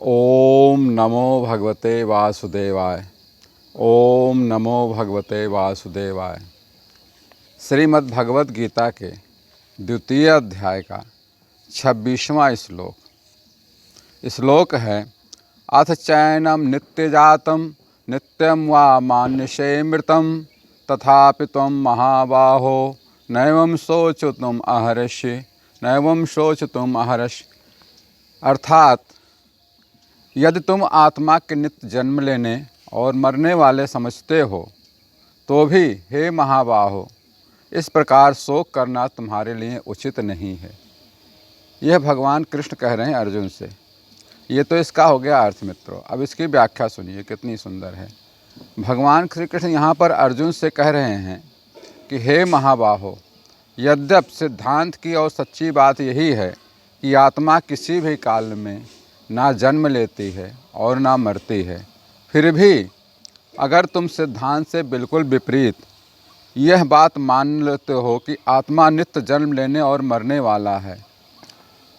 ओम नमो भगवते वासुदेवाय। ओम नमो भगवते वासुदेवाय। श्रीमद् भगवत गीता के द्वितीय अध्याय का 26वां श्लोक है। अथ चैनम नित्यजातं नित्यं वा मानुषेमृतं तथापि त्वं महाबाहो नैवं शोचितुम् अर्हसि नैवं शोचितुम् अर्हसि। अर्थात यदि तुम आत्मा के नित्य जन्म लेने और मरने वाले समझते हो तो भी हे महाबाहो इस प्रकार शोक करना तुम्हारे लिए उचित नहीं है। यह भगवान कृष्ण कह रहे हैं अर्जुन से। ये तो इसका हो गया अर्थ मित्रों। अब इसकी व्याख्या सुनिए कितनी सुंदर है। भगवान श्री कृष्ण यहाँ पर अर्जुन से कह रहे हैं कि हे महाबाहो, यद्यप सिद्धांत की और सच्ची बात यही है कि आत्मा किसी भी काल में ना जन्म लेती है और ना मरती है, फिर भी अगर तुम सिद्धांत से बिल्कुल विपरीत यह बात मान लेते हो कि आत्मा नित्य जन्म लेने और मरने वाला है,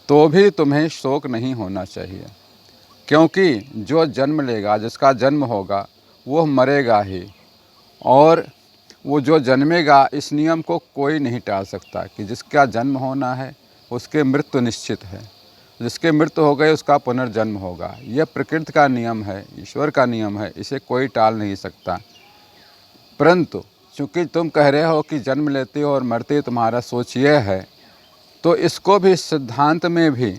तो भी तुम्हें शोक नहीं होना चाहिए। क्योंकि जो जन्म लेगा, जिसका जन्म होगा, वो मरेगा ही। और वो जो जन्मेगा, इस नियम को कोई नहीं टाल सकता कि जिसका जन्म होना है उसके मृत्यु निश्चित है। जिसके मृत्यु हो गए उसका पुनर्जन्म होगा। यह प्रकृति का नियम है, ईश्वर का नियम है, इसे कोई टाल नहीं सकता। परंतु चूँकि तुम कह रहे हो कि जन्म लेते हो और मरते, तुम्हारा सोच यह है, तो इसको भी सिद्धांत में भी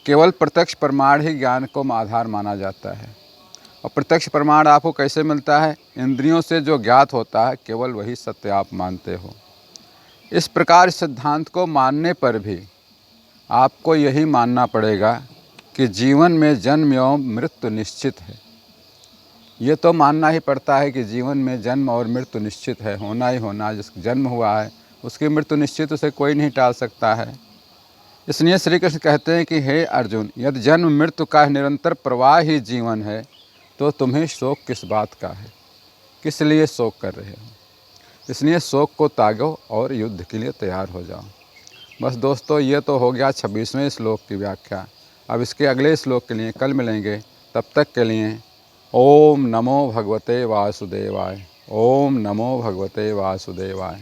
केवल प्रत्यक्ष प्रमाण ही ज्ञान को आधार माना जाता है। और प्रत्यक्ष प्रमाण आपको कैसे मिलता है? इंद्रियों से जो ज्ञात होता है केवल वही सत्य आप मानते हो। इस प्रकार सिद्धांत को मानने पर भी आपको यही मानना पड़ेगा कि जीवन में जन्म एवं मृत्यु निश्चित है। ये तो मानना ही पड़ता है कि जीवन में जन्म और मृत्यु निश्चित है, होना ही होना। जिस जन्म हुआ है उसकी मृत्यु निश्चित, उसे कोई नहीं टाल सकता है। इसलिए श्री कृष्ण कहते हैं कि हे अर्जुन, यदि जन्म मृत्यु का निरंतर प्रवाह ही जीवन है तो तुम्हें शोक किस बात का है? किस लिए शोक कर रहे हो? इसलिए शोक को त्यागो और युद्ध के लिए तैयार हो जाओ। बस दोस्तों, ये तो हो गया 26वें श्लोक की व्याख्या। अब इसके अगले श्लोक के लिए कल मिलेंगे। तब तक के लिए ओम नमो भगवते वासुदेवाय। ओम नमो भगवते वासुदेवाय।